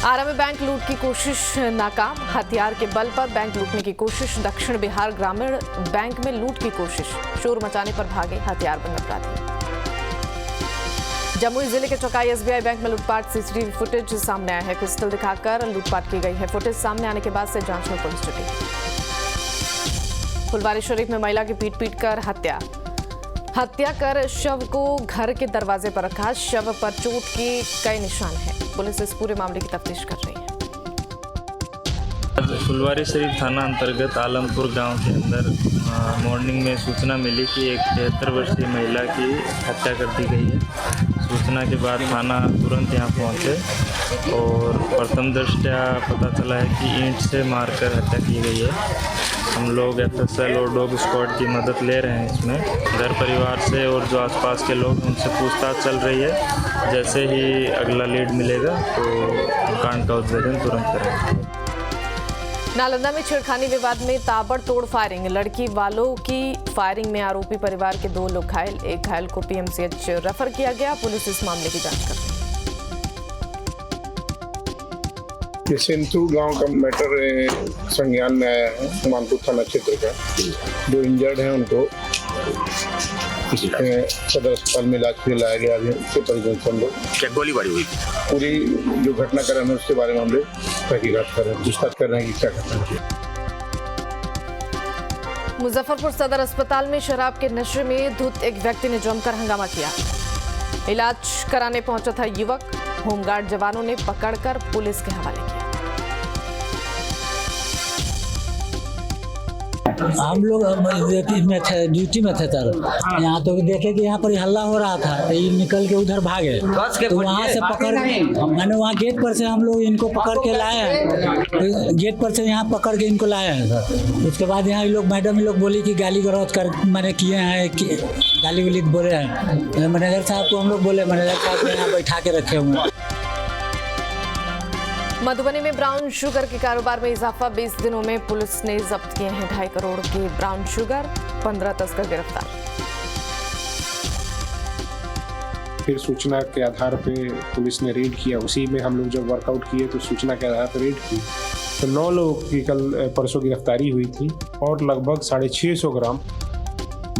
आरा में बैंक लूट की कोशिश नाकाम। हथियार के बल पर बैंक लूटने की कोशिश। दक्षिण बिहार ग्रामीण बैंक में लूट की कोशिश। शोर मचाने पर भागे हथियारबंद अपराधी। जमुई जिले के चौकाई एसबीआई बैंक में लूटपाट। सीसीटीवी फुटेज सामने आया है। पिस्टल दिखाकर लूटपाट की गई है। फुटेज सामने आने के बाद से जांच में पुलिस जुटी। फुलवारीशरीफ में महिला की पीट कर हत्या कर शव को घर के दरवाजे पर रखा। शव पर चोट के कई निशान हैं। पुलिस इस पूरे मामले की तफ्तीश कर रही है। फुलवारीशरीफ थाना अंतर्गत आलमपुर गांव के अंदर मॉर्निंग में सूचना मिली कि एक 73 वर्षीय महिला की हत्या कर दी गई है। सूचना के बाद थाना तुरंत यहां पहुंचे और प्रथम दृष्टया पता चला है कि ईंट से मारकर हत्या की गई है। हम लोग एफएसएल और डॉग स्क्वाड की मदद ले रहे हैं इसमें। घर परिवार से और जो आसपास के लोग उनसे पूछताछ चल रही है। जैसे ही अगला लीड मिलेगा तो कांड का उद्भेदन तुरंत करेंगे। नालंदा में छेड़खानी विवाद में ताबड़तोड़ फायरिंग। लड़की वालों की फायरिंग में आरोपी परिवार के 2 लोग घायल। एक घायल को पीएमसीएच रेफर किया गया। पुलिस इस मामले की जांच कर रही है। ये सेंथू गांव का मैटर संज्ञान में आया है। मानपुर थाना क्षेत्र का जो इंजर्ड है उनको सदर अस्पताल में इलाज के लिए लाया गया। अभी उसके परिजन से हम लोग क्या गोलीबारी हुई? पूरी जो घटनाक्रम है उसके बारे में हम लोग तहकीकात कर रहे हैं, पूछताछ कर रहे हैं कि क्या घटना है। मुजफ्फरपुर सदर अस्पताल में शराब के नशे में धुत एक व्यक्ति ने जमकर हंगामा किया। इलाज कराने पहुंचा था युवक। होमगार्ड जवानों ने पकड़कर पुलिस के हवाले किया। हम लोग ड्यूटी में थे सर। यहाँ तो देखे कि यहाँ पर हल्ला हो रहा था तो ये निकल के उधर भागे। तो वहाँ से पकड़ मैंने वहाँ गेट पर से हम लोग इनको पकड़ के लाए हैं। गेट पर से यहाँ पकड़ के इनको लाए हैं सर। उसके बाद यहाँ लोग मैडम लोग बोली कि गाली गलौज कर मैंने किए हैं, गाली वाली बोले हैं। मैनेजर साहब को हम लोग बोले, मैनेजर साहब को यहाँ बैठा के रखे हुए हैं। मधुबनी में ब्राउन शुगर के कारोबार में इजाफा। 20 दिनों में पुलिस ने जब्त किए हैं 2.5 करोड़ के ब्राउन शुगर। 15 तस्कर गिरफ्तार। फिर सूचना के आधार पे पुलिस ने रेड किया। उसी में हम लोग जब वर्कआउट किए तो सूचना के आधार पर रेड की तो 9 लोगों की कल परसों गिरफ्तारी हुई थी और लगभग 650 ग्राम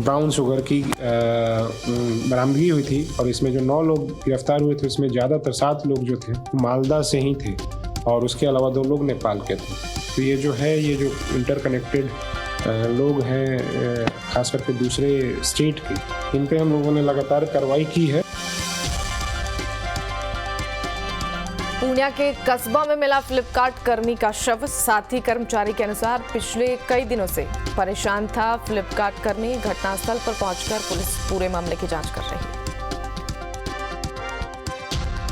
ब्राउन शुगर की बरामदगी हुई थी। और इसमें जो 9 लोग गिरफ्तार हुए थे उसमें ज़्यादातर 7 लोग जो थे मालदा से ही थे और उसके अलावा 2 लोग नेपाल के थे। तो ये जो इंटरकनेक्टेड लोग हैं खास करके दूसरे स्टेट के, इन पे हम लोगों ने लगातार कार्रवाई की है। पूर्णिया के कस्बा में मिला फ्लिपकार्ट कर्मी का शव। साथी कर्मचारी के अनुसार पिछले कई दिनों से परेशान था फ्लिपकार्ट कर्मी। घटनास्थल पर पहुंचकर पुलिस पूरे मामले की जांच कर रही है।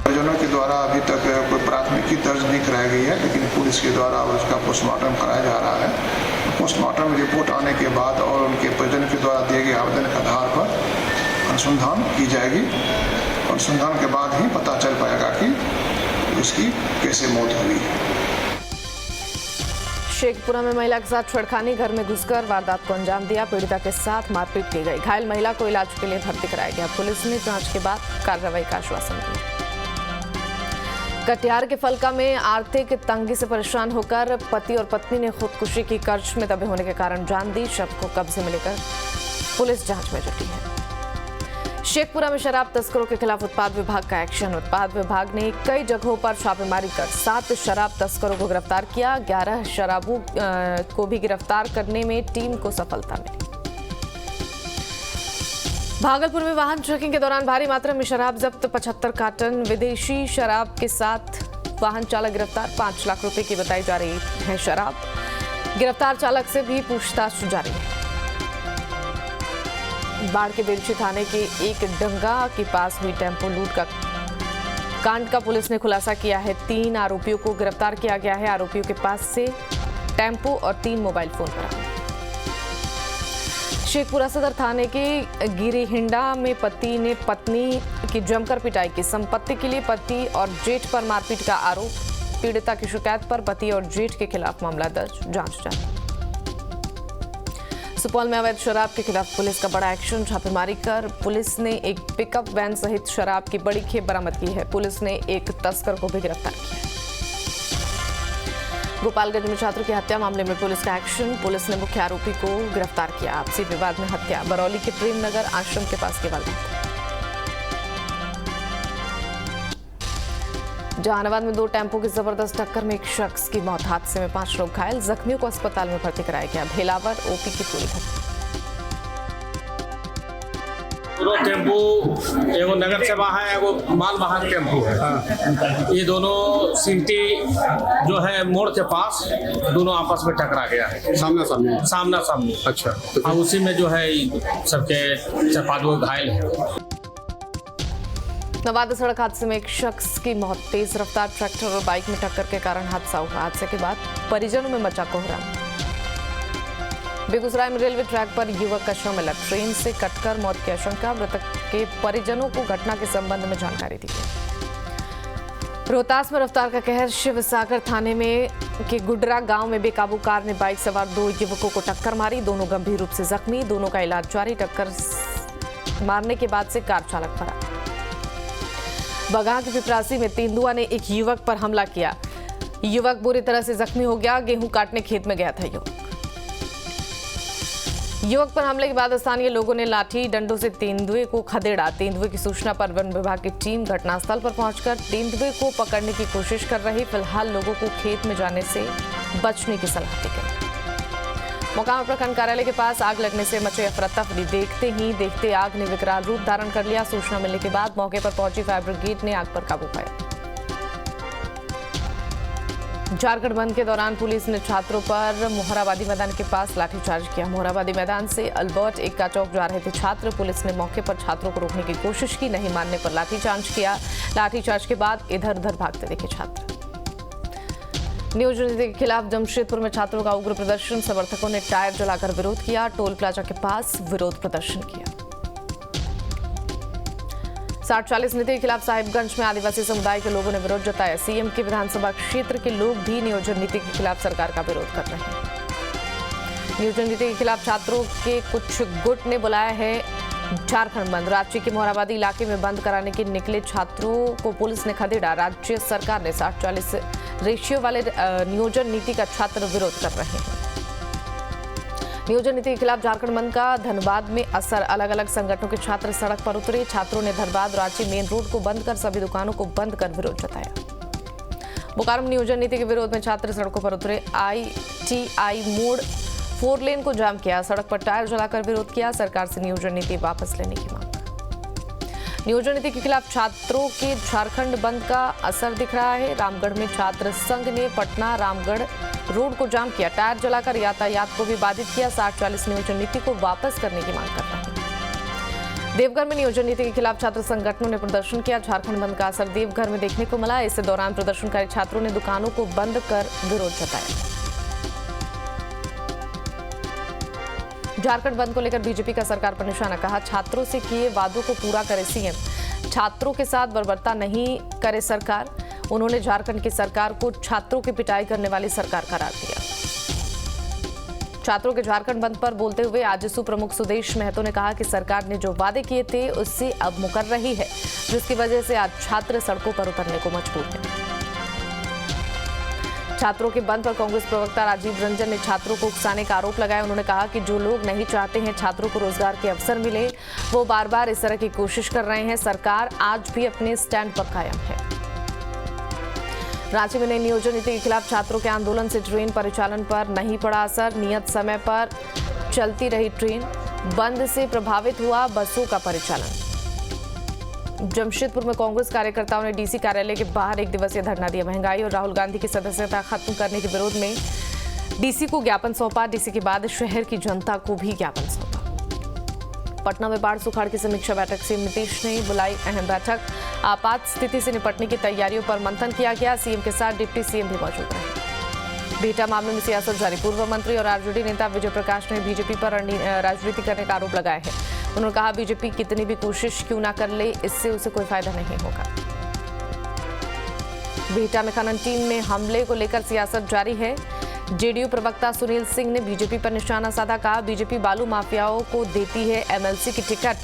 परिजनों के द्वारा अभी तक कोई प्राथमिकी दर्ज नहीं कराई गई है, लेकिन पुलिस के द्वारा उसका पोस्टमार्टम कराया जा रहा है। पोस्टमार्टम रिपोर्ट आने के बाद और उनके परिजनों के द्वारा दिए गए आवेदन के आधार पर अनुसंधान की जाएगी। अनुसंधान के बाद ही पता चल पाएगा कि उसकी कैसे मौत हुई। शेखपुरा में महिला के साथ छेड़खानी। घर में घुसकर वारदात को अंजाम दिया। पीड़िता के साथ मारपीट की गई। घायल महिला को इलाज के लिए भर्ती कराया गया। पुलिस ने जांच के बाद कार्रवाई का आश्वासन दिया। कटिहार के फलका में आर्थिक तंगी से परेशान होकर पति और पत्नी ने खुदकुशी की। कर्ज में दबे होने के कारण जान दी। शव को कब्जे में लेकर पुलिस जांच में जुटी है। शेखपुरा में शराब तस्करों के खिलाफ उत्पाद विभाग का एक्शन। उत्पाद विभाग ने कई जगहों पर छापेमारी कर 7 शराब तस्करों को गिरफ्तार किया। 11 शराबों को भी गिरफ्तार करने में टीम को सफलता मिली। भागलपुर में वाहन चेकिंग के दौरान भारी मात्रा में शराब जब्त। 75 कार्टन विदेशी शराब के साथ वाहन चालक गिरफ्तार। 5 लाख रुपए की बताई जा रही है शराब। गिरफ्तार चालक से भी पूछताछ जारी है। बाढ़ के बेलछी थाने के एक डंगा के पास हुई टेम्पो लूट का कांड का पुलिस ने खुलासा किया है। 3 आरोपियों को गिरफ्तार किया गया है। आरोपियों के पास से टेम्पो और 3 मोबाइल फोन बरामद। शेखपुरा सदर थाने के गिरिहिंडा में पति ने पत्नी की जमकर पिटाई की। संपत्ति के लिए पति और जेठ पर मारपीट का आरोप। पीड़िता की शिकायत पर पति और जेठ के खिलाफ मामला दर्ज। जांच जारी। सुपौल में अवैध शराब के खिलाफ पुलिस का बड़ा एक्शन। छापेमारी कर पुलिस ने एक पिकअप वैन सहित शराब की बड़ी खेप बरामद की है। पुलिस ने एक तस्कर को भी गिरफ्तार किया है। गोपालगंज में छात्र की हत्या मामले में पुलिस का एक्शन। पुलिस ने मुख्य आरोपी को गिरफ्तार किया। आपसी विवाद में हत्या। बरौली के प्रेमनगर आश्रम के पास की वारदात। जहानाबाद में 2 टेम्पो की जबरदस्त टक्कर में एक शख्स की मौत। हादसे में 5 लोग घायल। जख्मियों को अस्पताल में भर्ती कराया गया। भेलावर ओपी की पूरी घटना। टेम्पू एगो नगर सेवा है, एगो माल वाहन टेम्पू है। ये दोनों सिंटी जो है मोड़ के पास दोनों आपस में टकरा गया है, सामना सामनी। अच्छा, और उसी में जो है सबके 4-5 लोग घायल हैं। नवादा सड़क हादसे में एक शख्स की मौत। तेज रफ्तार ट्रैक्टर और बाइक में टक्कर के कारण हादसा हुआ। हादसे के बाद परिजनों में मचा कोहराम। बेगूसराय में रेलवे ट्रैक पर युवक का शव मिला। ट्रेन से कटकर मौत की आशंका। मृतक के परिजनों को घटना के संबंध में जानकारी दी गई। रोहतास में रफ्तार का कहर। शिव सागर थाने में के गुडरा गांव में बेकाबू कार ने बाइक सवार 2 युवकों को टक्कर मारी। दोनों गंभीर रूप से जख्मी। दोनों का इलाज जारी। टक्कर मारने के बाद से कार चालक फरार। बगहा के पिपरासी में तेंदुआ ने एक युवक पर हमला किया। युवक बुरी तरह से जख्मी हो गया। गेहूं काटने खेत में गया था युवक पर हमले के बाद स्थानीय लोगों ने लाठी डंडों से तेंदुए को खदेड़ा। तेंदुए की सूचना पर वन विभाग की टीम घटनास्थल पर पहुंचकर तेंदुए को पकड़ने की कोशिश कर रही। फिलहाल लोगों को खेत में जाने से बचने की सलाह दी गई। मोकामा प्रखंड कार्यालय के पास आग लगने से मचे अफरा-तफरी। देखते आग ने विकराल रूप धारण कर लिया। सूचना मिलने के बाद मौके पर पहुंची फायर ब्रिगेड ने आग पर काबू पाया। झारखंड बंद के दौरान पुलिस ने छात्रों पर मोहराबादी मैदान के पास लाठीचार्ज किया। मोहराबादी मैदान से अल्बर्ट एक्का चौक जा रहे थे छात्र। पुलिस ने मौके पर छात्रों को रोकने की कोशिश की। नहीं मानने पर लाठीचार्ज किया। लाठीचार्ज के बाद इधर उधर भागते दिखे छात्र। नियोजन नीति के खिलाफ जमशेदपुर में छात्रों का उग्र प्रदर्शन। समर्थकों ने टायर जलाकर विरोध किया। टोल प्लाजा के पास विरोध प्रदर्शन किया। 60-40 नीति के खिलाफ साहिबगंज में आदिवासी समुदाय के लोगों ने विरोध जताया। सीएम के विधानसभा क्षेत्र के लोग भी नियोजन नीति के खिलाफ सरकार का विरोध कर रहे हैं। नियोजन नीति के खिलाफ छात्रों के कुछ गुट ने बुलाया है झारखंड बंद। रांची के मोहराबादी इलाके में बंद कराने के निकले छात्रों को पुलिस ने खदेड़ा। राज्य सरकार ने 60-40 रेशियो वाले नियोजन नीति का छात्र विरोध कर रहे हैं। नियोजन नीति के खिलाफ झारखंड बंद का धनबाद में असर। अलग अलग संगठनों के छात्र सड़क पर उतरे। छात्रों ने धनबाद रांची मेन रोड को बंद कर सभी दुकानों को बंद कर विरोध जताया। बोकारो में नियोजन नीति के विरोध में छात्र सड़कों पर उतरे। ITI मोड़ 4 लेन को जाम किया। सड़क पर टायर जलाकर विरोध किया। सरकार से नियोजन नीति वापस लेने की मांग। नियोजन नीति के खिलाफ छात्रों के झारखंड बंद का असर दिख रहा है। रामगढ़ में छात्र संघ ने पटना रामगढ़ रोड को जाम किया। टायर जलाकर यातायात को भी बाधित किया। 60-40 नियोजन नीति को वापस करने की मांग कर रहे हैं। देवघर में नियोजन नीति के खिलाफ छात्र संगठनों ने प्रदर्शन किया। झारखंड बंद का असर देवघर में देखने को मिला। इस दौरान प्रदर्शनकारी छात्रों ने दुकानों को बंद कर विरोध जताया। झारखंड बंद को लेकर बीजेपी का सरकार पर निशाना। कहा छात्रों से किए वादों को पूरा करे सीएम। छात्रों के साथ बर्बरता नहीं करे सरकार। उन्होंने झारखंड की सरकार को छात्रों की पिटाई करने वाली सरकार करार दिया। छात्रों के झारखंड बंद पर बोलते हुए आजसू प्रमुख सुदेश महतो ने कहा कि सरकार ने जो वादे किए थे उससे अब मुकर रही है, जिसकी वजह से आज छात्र सड़कों पर उतरने को मजबूर हैं। छात्रों के बंद पर कांग्रेस प्रवक्ता राजीव रंजन ने छात्रों को उकसाने का आरोप लगाया। उन्होंने कहा कि जो लोग नहीं चाहते हैं छात्रों को रोजगार के अवसर मिले, वो बार बार इस तरह की कोशिश कर रहे हैं। सरकार आज भी अपने स्टैंड पर कायम है। रांची में नई नियोजन नीति के खिलाफ छात्रों के आंदोलन से ट्रेन परिचालन पर नहीं पड़ा असर। नियत समय पर चलती रही ट्रेन। बंद से प्रभावित हुआ बसों का परिचालन। जमशेदपुर में कांग्रेस कार्यकर्ताओं ने डीसी कार्यालय के बाहर 1 दिवसीय धरना दिया। महंगाई और राहुल गांधी की सदस्यता खत्म करने के विरोध में डीसी को ज्ञापन सौंपा। डीसी के बाद शहर की जनता को भी ज्ञापन सौंपा। पटना में बाढ़ सुखाड़ की समीक्षा बैठक सीएम नीतीश ने बुलाई अहम बैठक। आपात स्थिति से निपटने की तैयारियों पर मंथन किया गया। सीएम के साथ डिप्टी सीएम भी मौजूद रहे। बिहटा मामले में सियासत जारी। पूर्व मंत्री और आरजेडी नेता विजय प्रकाश ने बीजेपी पर राजनीति करने का आरोप लगाया है। उन्होंने कहा बीजेपी कितनी भी कोशिश क्यों ना कर ले, इससे उसे कोई फायदा नहीं होगा। बिहटा में खनन टीम में हमले को लेकर सियासत जारी है। जेडीयू प्रवक्ता सुनील सिंह ने बीजेपी पर निशाना साधा। कहा बीजेपी बालू माफियाओं को देती है एमएलसी की टिकट।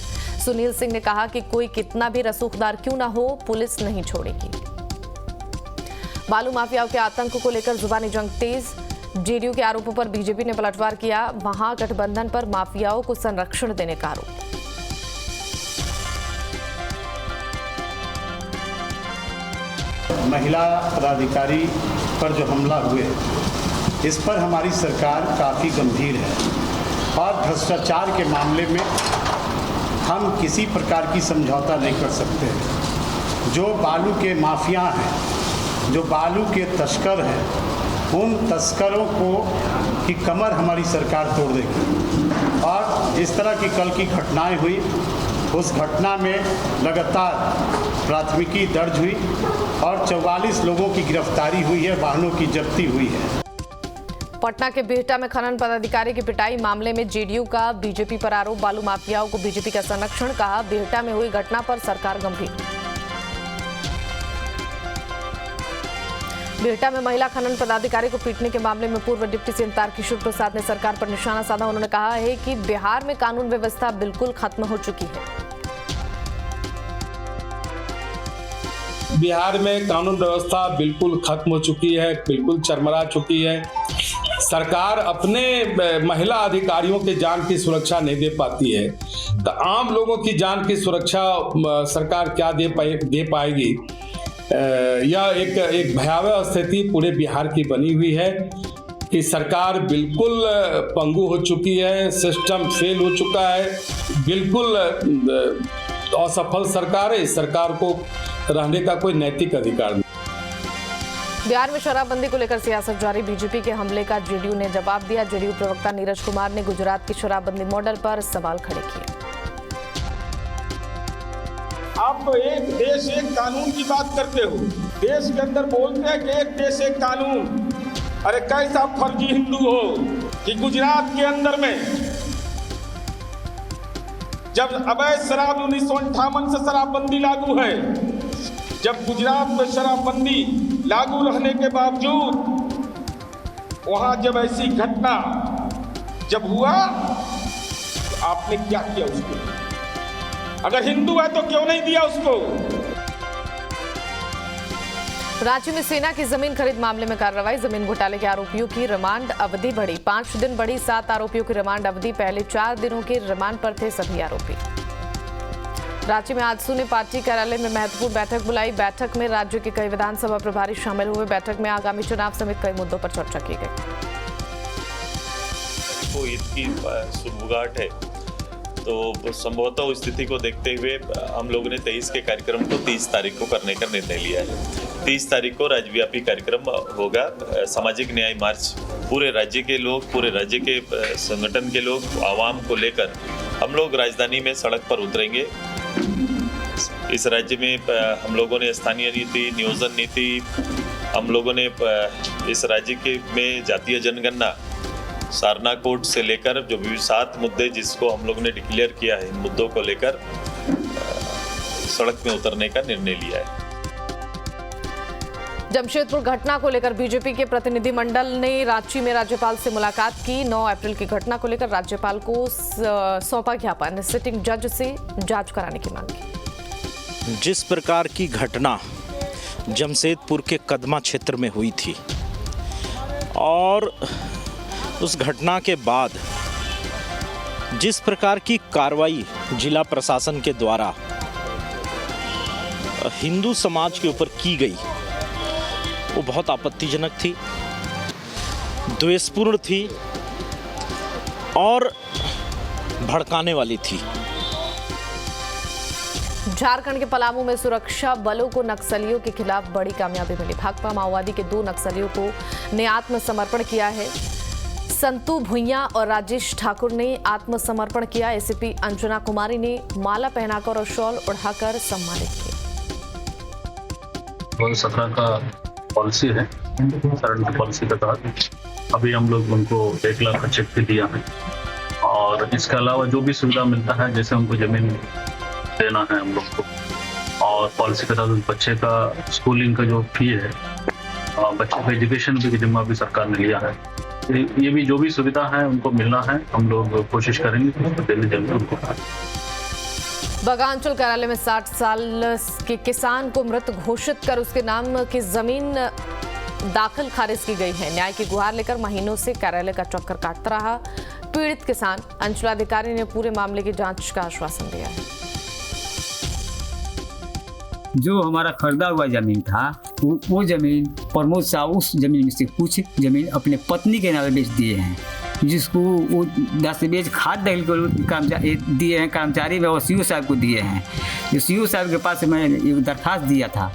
सुनील सिंह ने कहा कि कोई कितना भी रसूखदार क्यों ना हो, पुलिस नहीं छोड़ेगी। बालू माफियाओं के आतंक को लेकर जुबानी जंग तेज। जेडीयू के आरोपों पर बीजेपी ने पलटवार किया। महागठबंधन पर माफियाओं को संरक्षण देने का आरोप। महिला पदाधिकारी पर जो हमला हुए, इस पर हमारी सरकार काफ़ी गंभीर है और भ्रष्टाचार के मामले में हम किसी प्रकार की समझौता नहीं कर सकते। जो बालू के माफिया हैं, जो बालू के तस्कर हैं, उन तस्करों को की कमर हमारी सरकार तोड़ देगी। और जिस तरह की कल की घटनाएं हुई, उस घटना में लगातार प्राथमिकी दर्ज हुई और 44 लोगों की गिरफ्तारी हुई है, वाहनों की जब्ती हुई है। पटना के बिहटा में खनन पदाधिकारी की पिटाई मामले में जेडीयू का बीजेपी पर आरोप। बालू माफियाओं को बीजेपी का संरक्षण, कहा बिहटा में हुई घटना पर सरकार गंभीर। बिहटा में महिला खनन पदाधिकारी को पीटने के मामले में पूर्व डिप्टी सीएम तारकिशोर प्रसाद ने सरकार पर निशाना साधा। उन्होंने कहा है कि बिहार में कानून व्यवस्था बिल्कुल खत्म हो चुकी है। बिहार में कानून व्यवस्था बिल्कुल खत्म हो चुकी है, बिल्कुल चरमरा चुकी है। सरकार अपने महिला अधिकारियों के जान की सुरक्षा नहीं दे पाती है, तो आम लोगों की जान की सुरक्षा सरकार क्या दे पाएगी। यह एक भयावह स्थिति पूरे बिहार की बनी हुई है कि सरकार बिल्कुल पंगु हो चुकी है, सिस्टम फेल हो चुका है, बिल्कुल असफल सरकार है। इस सरकार को रहने का कोई नैतिक अधिकार नहीं। बिहार में शराबबंदी को लेकर सियासत जारी। बीजेपी के हमले का जेडीयू ने जवाब दिया। जेडीयू प्रवक्ता नीरज कुमार ने गुजरात की शराबबंदी मॉडल पर सवाल खड़े किए। आप तो एक देश एक कानून की बात करते हो, देश के अंदर बोलते हैं कि एक देश एक कानून। अरे कैसा फर्जी हिंदू हो कि गुजरात के अंदर में जब अवैध शराब 1958 से शराबबंदी लागू है, जब गुजरात में शराबबंदी लागू रहने के बावजूद वहां जब ऐसी घटना जब हुआ तो आपने क्या किया उसको? अगर हिंदू है तो क्यों नहीं दिया उसको? रांची में सेना की जमीन खरीद मामले में कार्रवाई। जमीन घोटाले के आरोपियों की रिमांड अवधि बढ़ी, 5 दिन बढ़ी। 7 आरोपियों की रिमांड अवधि। पहले 4 दिनों के रिमांड पर थे सभी आरोपी। रांची में आजसू ने पार्टी कार्यालय में महत्वपूर्ण बैठक बुलाई। बैठक में राज्य के कई विधानसभा प्रभारी शामिल हुए। बैठक में आगामी चुनाव समेत कई मुद्दों पर चर्चा की गई। ईद की शुरुआत है, तो संभवतः उस स्थिति को देखते हुए हम लोगों ने 23 के कार्यक्रम को 30 तारीख को करने का निर्णय लिया है। 30 तारीख को राज्यव्यापी कार्यक्रम होगा। सामाजिक न्याय मार्च पूरे राज्य के लोग, पूरे राज्य के संगठन के लोग, आवाम को लेकर हम लोग राजधानी में सड़क पर उतरेंगे। इस राज्य में हम लोगों ने स्थानीय नीति, नियोजन नीति, हम लोगों ने इस राज्य के में जातीय जनगणना, सारना कोड से लेकर जो भी 7 मुद्दे जिसको हम लोगों ने डिक्लेयर किया है, इन मुद्दों को लेकर सड़क में उतरने का निर्णय लिया है। जमशेदपुर घटना को लेकर बीजेपी के प्रतिनिधिमंडल ने रांची में राज्यपाल से मुलाकात की। 9 अप्रैल की घटना को लेकर राज्यपाल को सौंपा ज्ञापन। सिटिंग जज से जांच कराने की मांग की। जिस प्रकार की घटना जमशेदपुर के कदमा क्षेत्र में हुई थी और उस घटना के बाद जिस प्रकार की कार्रवाई जिला प्रशासन के द्वारा हिंदू समाज के ऊपर की गई, वो बहुत आपत्तिजनक थी, द्वेषपूर्ण थी और भड़काने वाली थी। झारखंड के पलामू में सुरक्षा बलों को नक्सलियों के खिलाफ बड़ी कामयाबी मिली। भाकपा माओवादी के 2 नक्सलियों को ने आत्मसमर्पण किया है। संतू भुइयां और राजेश ठाकुर ने आत्मसमर्पण किया। एसीपी अंजना कुमारी ने माला पहनाकर और शॉल उड़ाकर सम्मानित किया। 2017 का पॉलिसी है, सरेंडर पॉलिसी के तहत अभी हम लोग उनको 1 लाख का चेक भी दिया है और इसके अलावा जो भी सुविधा मिलता है, जैसे उनको जमीन देना है हम लोग को, और पॉलिसी के तहत बच्चे का स्कूलिंग का जो फी है, बच्चे का एजुकेशन भी जिम्मा भी सरकार ने लिया है। ये भी जो भी सुविधा है उनको मिलना है, हम लोग कोशिश करेंगे उसको देने जल्दी उनको। बगांचल कार्यालय में 60 साल के किसान को मृत घोषित कर उसके नाम की जमीन दाखिल खारिज की गई है। न्याय की गुहार लेकर महीनों से कार्यालय का चक्कर काटता रहा पीड़ित किसान। अंचलाधिकारी ने पूरे मामले की जांच का आश्वासन दिया है। जो हमारा खरीदा हुआ जमीन था वो जमीन प्रमोद साहब उस जमीन में से कुछ जमीन अपने पत्नी के नाम बेच दिए हैं, जिसको वो दस्तावेज खाद दखल को दिए हैं कर्मचारी में और सीओ साहब को दिए हैं। जो सीओ साहब के पास मैंने एक दरखास्त दिया था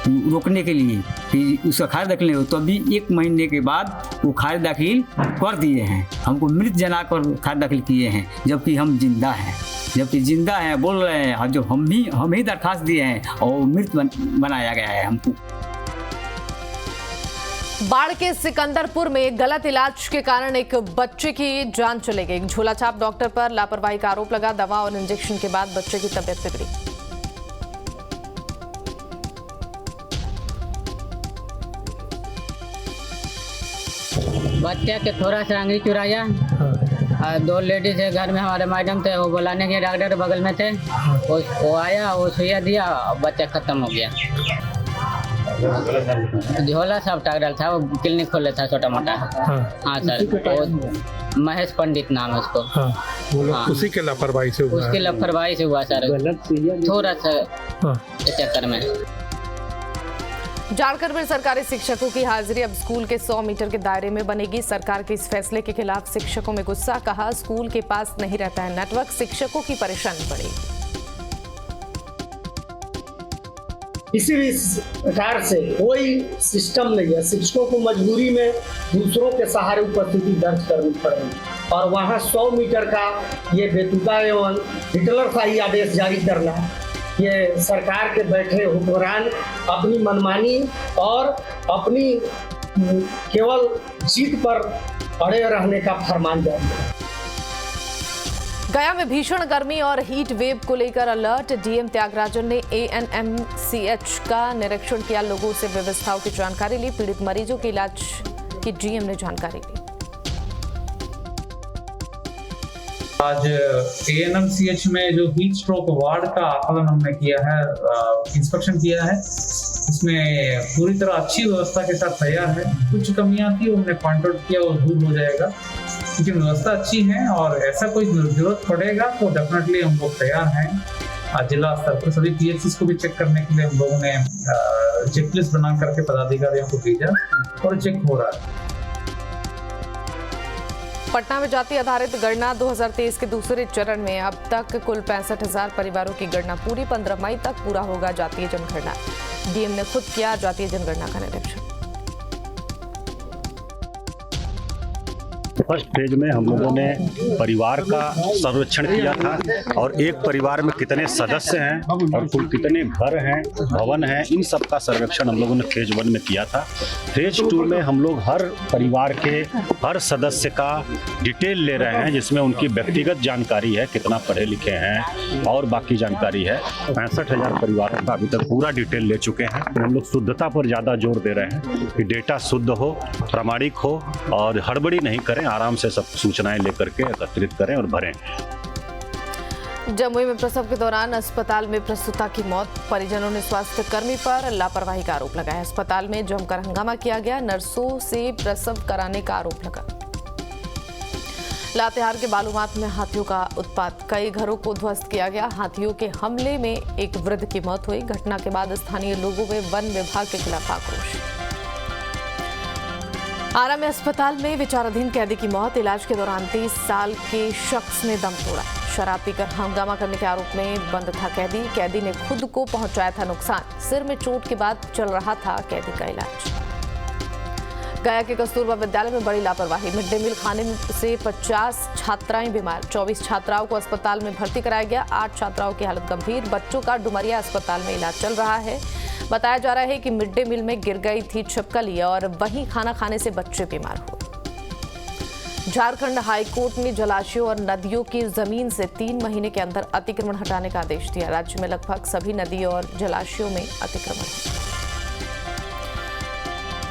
रोकने के लिए कि उसका खाद दाखिल नहीं हो, तो अभी 1 महीने के बाद वो खाद दाखिल कर दिए हैं। हमको मृत जनाकर खाद दाखिल किए हैं, जबकि हम जिंदा हैं। जबकि जिंदा हैं बोल रहे हैं, और जो हम ही दरखास्त दिए हैं और मृत बनाया गया है हमको। बाढ़ के सिकंदरपुर में गलत इलाज के कारण एक बच्चे की जान चली गई। झोलाछाप डॉक्टर पर लापरवाही का आरोप लगा। दवा और इंजेक्शन के बाद बच्चे की तबीयत बिगड़ी। बच्चे के थोड़ा सा अंगली चुराया। 2 लेडीज है घर में, हमारे मैडम थे, वो बुलाने के डॉक्टर बगल में थे। वो आया, वो सुइया दिया, बच्चा खत्म हो गया। झोला साहब डॉक्टर था, वो क्लिनिक खोले था छोटा मोटा। हाँ सर, वो महेश पंडित नाम है उसको। हाँ। उसी के लापरवाही से हुआ। उसकी लापरवाही से हुआ सर, थोड़ा सा चक्कर में। झारखंड में सरकारी शिक्षकों की हाजिरी अब स्कूल के 100 मीटर के दायरे में बनेगी। सरकार के इस फैसले के खिलाफ शिक्षकों में गुस्सा। कहा स्कूल के पास नहीं रहता है नेटवर्क, शिक्षकों की परेशानी बढ़ेगी। किसी भी प्रकार से कोई सिस्टम नहीं है। शिक्षकों को मजबूरी में दूसरों के सहारे उपस्थिति दर्ज करनी पड़ेगी और वहाँ 100 मीटर का ये बेतुका एवं हिटलरशाही आदेश जारी करना, ये सरकार के बैठे हुक्मरान अपनी मनमानी और अपनी केवल जीत पर अड़े रहने का फरमान जारी है। गया में भीषण गर्मी और हीट वेव को लेकर अलर्ट। डीएम त्यागराजन ने एएनएमसीएच का निरीक्षण किया, लोगों से व्यवस्थाओं की जानकारी ली। पीड़ित मरीजों के इलाज की डीएम ने जानकारी ली। आज एएनएमसीएच में जो हीट स्ट्रोक वार्ड का आकलन हमने किया है, इंस्पेक्शन किया है, इसमें पूरी तरह अच्छी व्यवस्था के साथ तैयार है। कुछ कमियां थी, हमने पॉइंट आउट किया, वो दूर हो जाएगा, क्योंकि व्यवस्था अच्छी है और ऐसा कोई जरूरत पड़ेगा तो डेफिनेटली हम लोग तैयार हैं। जिला स्तर पर सभी पीएचसी को भी चेक करने के लिए हम लोगों ने चेकलिस्ट बना करके पदाधिकारियों को भेजा और चेक हो रहा है। पटना में जाति आधारित गणना 2023 के दूसरे चरण में अब तक कुल 65,000 परिवारों की गणना पूरी। 15 मई तक पूरा होगा जातीय जनगणना। डीएम ने खुद किया जातीय जनगणना का निरीक्षण। फर्स्ट फेज में हम लोगों ने परिवार का सर्वेक्षण किया था और एक परिवार में कितने सदस्य हैं और कुल कितने घर हैं, भवन हैं, इन सब का सर्वेक्षण हम लोगों ने फेज 1 में किया था। फेज 2 में हम लोग हर परिवार के हर सदस्य का डिटेल ले रहे हैं, जिसमें उनकी व्यक्तिगत जानकारी है, कितना पढ़े लिखे हैं और बाकी जानकारी है। 65,000 परिवारों का अभी तक पूरा डिटेल ले चुके हैं। हम लोग शुद्धता पर ज़्यादा जोर दे रहे हैं कि डेटा शुद्ध हो, प्रामाणिक हो और हड़बड़ी नहीं करें, आराम से सब सूचनाएं लेकर के एकत्रित करें और भरें। जमुई में प्रसव के दौरान अस्पताल में प्रसूता की मौत। परिजनों ने स्वास्थ्य कर्मी पर लापरवाही का आरोप लगाया। अस्पताल में जमकर हंगामा किया गया। नर्सों से प्रसव कराने का आरोप लगा। लातेहार के बालूमाथ में हाथियों का उत्पात। कई घरों को ध्वस्त किया गया। हाथियों के हमले में एक वृद्ध की मौत हुई। घटना के बाद स्थानीय लोगों में वन विभाग के खिलाफ आक्रोश। आरा में अस्पताल में विचाराधीन कैदी की मौत। इलाज के दौरान 30 साल के शख्स ने दम तोड़ा। शराब पीकर हंगामा करने के आरोप में बंद था कैदी। कैदी ने खुद को पहुंचाया था नुकसान। सिर में चोट के बाद चल रहा था कैदी का इलाज। गया के कस्तूरबा विद्यालय में बड़ी लापरवाही। मिड डे मील खाने से 50 छात्राएं बीमार। 24 छात्राओं को अस्पताल में भर्ती कराया गया। 8 छात्राओं की हालत गंभीर। बच्चों का डुमरिया अस्पताल में इलाज चल रहा है। बताया जा रहा है कि मिड डे मील में गिर गई थी छिपकली और वहीं खाना खाने से बच्चे बीमार हुए। झारखंड हाईकोर्ट ने जलाशयों और नदियों की जमीन से 3 महीने के अंदर अतिक्रमण हटाने का आदेश दिया। राज्य में लगभग सभी नदी और जलाशयों में अतिक्रमण है।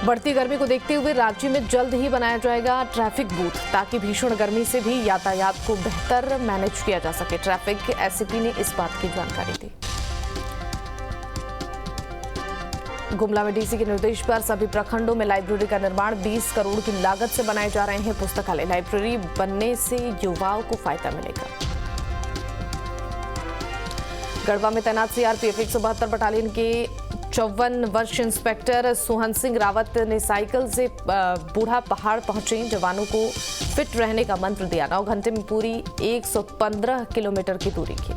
बढ़ती गर्मी को देखते हुए राज्य में जल्द ही बनाया जाएगा ट्रैफिक बूथ ताकि भीषण गर्मी से भी यातायात को बेहतर मैनेज किया जा सके। ट्रैफिक एसपी ने इस बात की जानकारी दी। गुमला में डीसी के निर्देश पर सभी प्रखंडों में लाइब्रेरी का निर्माण 20 करोड़ की लागत से बनाए जा रहे हैं पुस्तकालय। लाइब्रेरी बनने से युवाओं को फायदा मिलेगा। गढ़वा में तैनात सीआरपीएफ 172 बटालियन के 54 वर्ष इंस्पेक्टर सुहन सिंह रावत ने साइकिल से बूढ़ा पहाड़ पहुंचे जवानों को फिट रहने का मंत्र दिया। 9 घंटे में पूरी 115 किलोमीटर की दूरी की।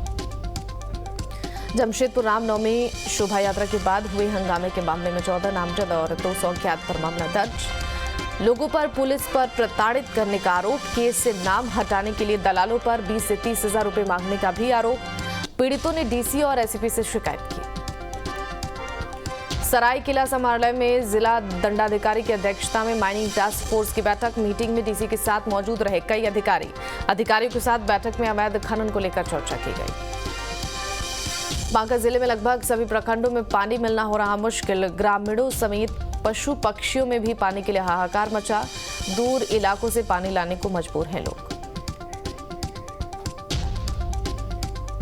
जमशेदपुर रामनवमी शोभा यात्रा के बाद हुए हंगामे के मामले में 14 नामजद और 200 अज्ञात पर मामला दर्ज। लोगों पर पुलिस पर प्रताड़ित करने का आरोप। केस से नाम हटाने के लिए दलालों पर 20 से 30 हजार रुपए मांगने का भी आरोप। पीड़ितों ने डीसी और एसपी से शिकायत की। सरायकेला समाहरणालय में जिला दंडाधिकारी की अध्यक्षता में माइनिंग टास्क फोर्स की बैठक। मीटिंग में डीसी के साथ मौजूद रहे कई अधिकारियों के साथ बैठक में अवैध खनन को लेकर चर्चा की गई। बांका जिले में लगभग सभी प्रखंडों में पानी मिलना हो रहा मुश्किल। ग्रामीणों समेत पशु पक्षियों में भी पानी के लिए हाहाकार मचा। दूर इलाकों से पानी लाने को मजबूर हैं लोग।